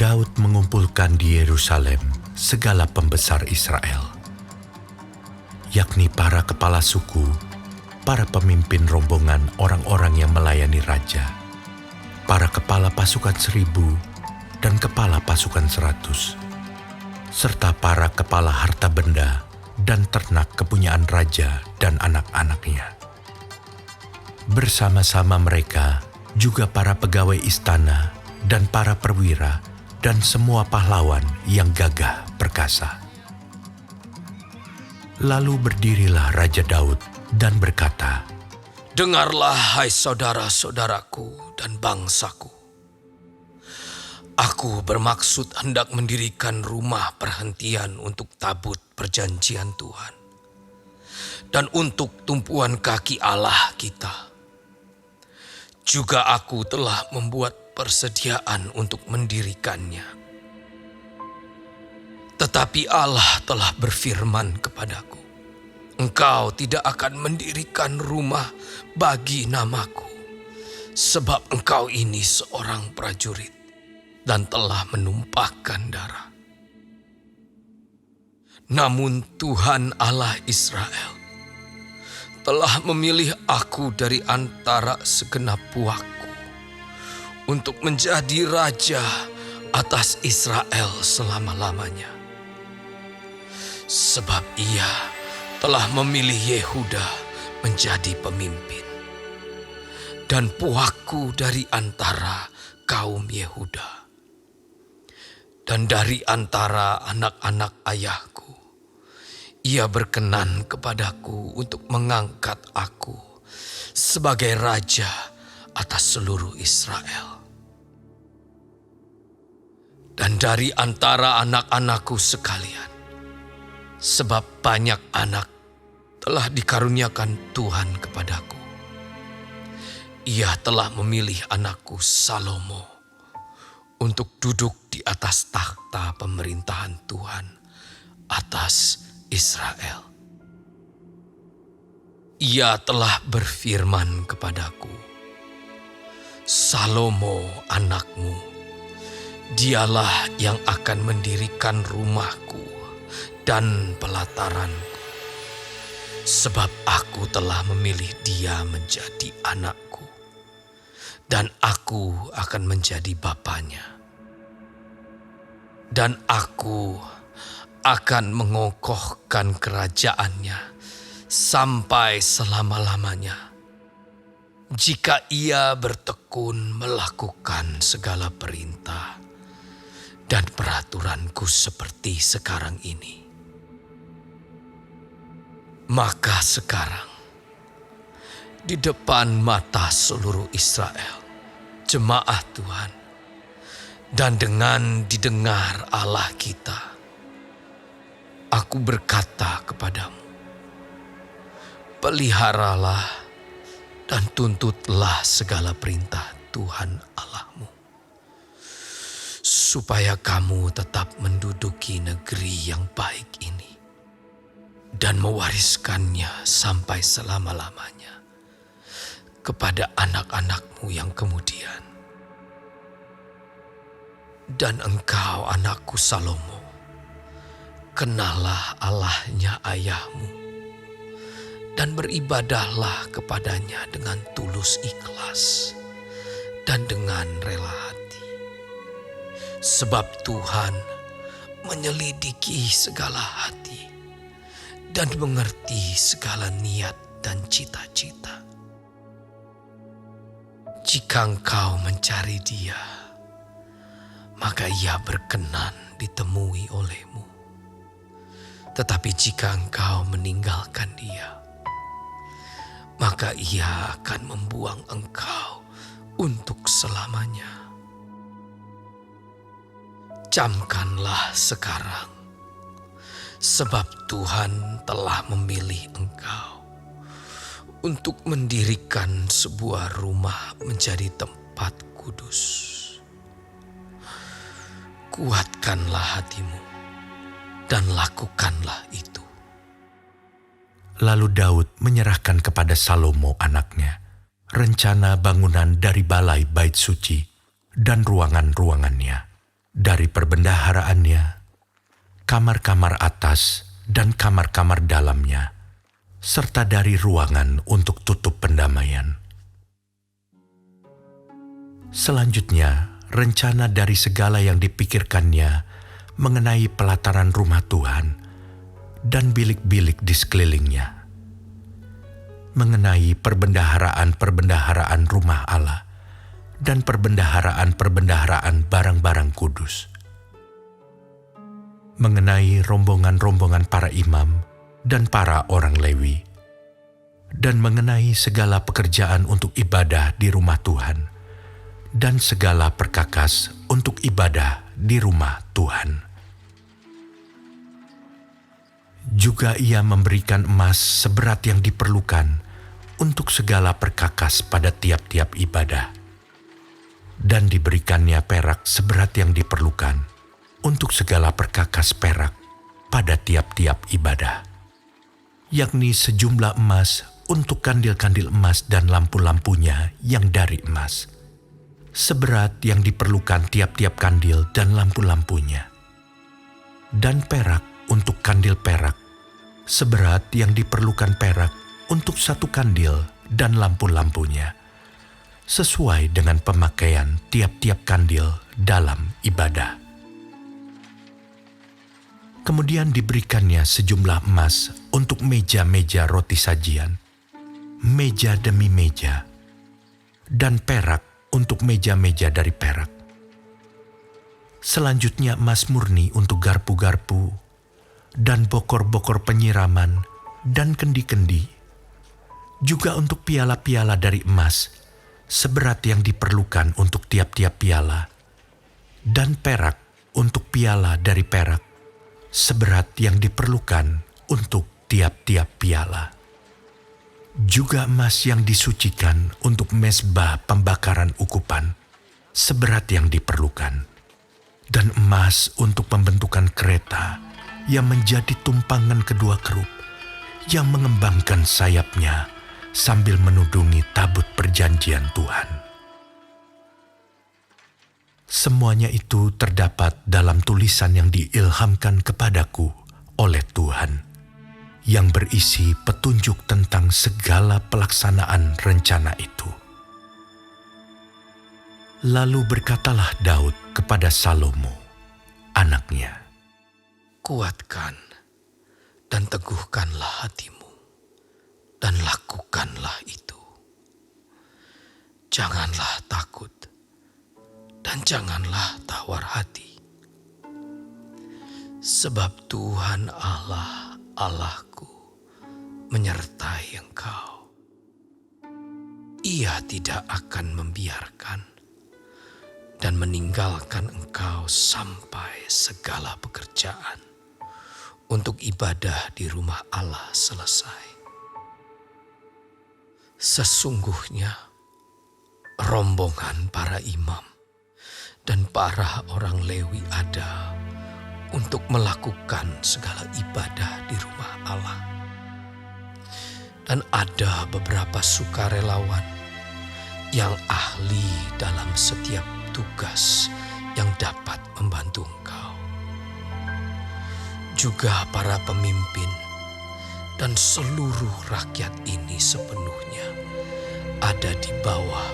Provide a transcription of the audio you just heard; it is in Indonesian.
Daud mengumpulkan di Yerusalem segala pembesar Israel, yakni para kepala suku, para pemimpin rombongan orang-orang yang melayani raja, para kepala pasukan 1.000 dan kepala pasukan 100, serta para kepala harta benda dan ternak kepunyaan raja dan anak-anaknya. Bersama-sama mereka juga para pegawai istana dan para perwira dan semua pahlawan yang gagah perkasa. Lalu berdirilah Raja Daud dan berkata, "Dengarlah, hai saudara-saudaraku dan bangsaku. Aku bermaksud hendak mendirikan rumah perhentian untuk tabut perjanjian Tuhan dan untuk tumpuan kaki Allah kita. Juga aku telah membuat persediaan untuk mendirikannya. Tetapi Allah telah berfirman kepadaku, Engkau tidak akan mendirikan rumah bagi namaku, sebab engkau ini seorang prajurit dan telah menumpahkan darah. Namun Tuhan Allah Israel telah memilih aku dari antara segenap puakku untuk menjadi raja atas Israel selama-lamanya. Sebab ia telah memilih Yehuda menjadi pemimpin, dan puakku dari antara kaum Yehuda. Dan dari antara anak-anak ayahku, ia berkenan kepadaku untuk mengangkat aku sebagai raja atas seluruh Israel. Dan dari antara anak-anakku sekalian, sebab banyak anak telah dikaruniakan Tuhan kepadaku, ia telah memilih anakku Salomo untuk duduk di atas takhta pemerintahan Tuhan atas Israel. Ia telah berfirman kepadaku, Salomo anakmu, dialah yang akan mendirikan rumahku dan pelataranku, sebab aku telah memilih dia menjadi anakku, dan aku akan menjadi bapanya. Dan aku akan mengokohkan kerajaannya sampai selama-lamanya, jika ia bertekun melakukan segala perintah dan peraturanku seperti sekarang ini. Maka sekarang, di depan mata seluruh Israel, jemaah Tuhan, dan dengan didengar Allah kita, aku berkata kepadamu, peliharalah dan tuntutlah segala perintah Tuhan Allahmu, supaya kamu tetap menduduki negeri yang baik ini dan mewariskannya sampai selama-lamanya kepada anak-anakmu yang kemudian. Dan engkau, anakku Salomo, kenallah Allahnya ayahmu dan beribadahlah kepadanya dengan tulus ikhlas dan dengan rela hati. Sebab Tuhan menyelidiki segala hati dan mengerti segala niat dan cita-cita. Jika engkau mencari dia, maka ia berkenan ditemui olehmu. Tetapi jika engkau meninggalkan dia, maka ia akan membuang engkau untuk selamanya. Camkanlah sekarang, sebab Tuhan telah memilih engkau untuk mendirikan sebuah rumah menjadi tempat kudus. Kuatkanlah hatimu dan lakukanlah itu. Lalu Daud menyerahkan kepada Salomo anaknya rencana bangunan dari balai bait suci dan ruangan-ruangannya, Dari perbendaharaannya, kamar-kamar atas dan kamar-kamar dalamnya, serta dari ruangan untuk tutup pendamaian. Selanjutnya, rencana dari segala yang dipikirkannya mengenai pelataran rumah Tuhan dan bilik-bilik di sekelilingnya, mengenai perbendaharaan-perbendaharaan rumah Allah dan perbendaharaan-perbendaharaan barang-barang kudus, mengenai rombongan-rombongan para imam dan para orang Lewi, dan mengenai segala pekerjaan untuk ibadah di rumah Tuhan dan segala perkakas untuk ibadah di rumah Tuhan. Juga ia memberikan emas seberat yang diperlukan untuk segala perkakas pada tiap-tiap ibadah, dan diberikannya perak seberat yang diperlukan untuk segala perkakas perak pada tiap-tiap ibadah, yakni sejumlah emas untuk kandil-kandil emas dan lampu-lampunya yang dari emas, seberat yang diperlukan tiap-tiap kandil dan lampu-lampunya, dan perak untuk kandil perak, seberat yang diperlukan perak untuk satu kandil dan lampu-lampunya, sesuai dengan pemakaian tiap-tiap kandil dalam ibadah. Kemudian diberikannya sejumlah emas untuk meja-meja roti sajian, meja demi meja, dan perak untuk meja-meja dari perak. Selanjutnya emas murni untuk garpu-garpu, dan bokor-bokor penyiraman, dan kendi-kendi, juga untuk piala-piala dari emas, seberat yang diperlukan untuk tiap-tiap piala, dan perak untuk piala dari perak, seberat yang diperlukan untuk tiap-tiap piala. Juga emas yang disucikan untuk mezbah pembakaran ukupan, seberat yang diperlukan, dan emas untuk pembentukan kereta yang menjadi tumpangan kedua kerub, yang mengembangkan sayapnya sambil menudungi tabut perjanjian Tuhan. Semuanya itu terdapat dalam tulisan yang diilhamkan kepadaku oleh Tuhan, yang berisi petunjuk tentang segala pelaksanaan rencana itu. Lalu berkatalah Daud kepada Salomo, anaknya, Kuatkan dan teguhkanlah hatimu, dan lakukanlah itu. Janganlah takut, dan janganlah tawar hati. Sebab Tuhan Allah, Allahku, menyertai engkau. Ia tidak akan membiarkan dan meninggalkan engkau sampai segala pekerjaan untuk ibadah di rumah Allah selesai. Sesungguhnya rombongan para imam dan para orang Lewi ada untuk melakukan segala ibadah di rumah Allah. Dan ada beberapa sukarelawan yang ahli dalam setiap tugas yang dapat membantu engkau. Juga para pemimpin dan seluruh rakyat ini sepenuhnya ada di bawah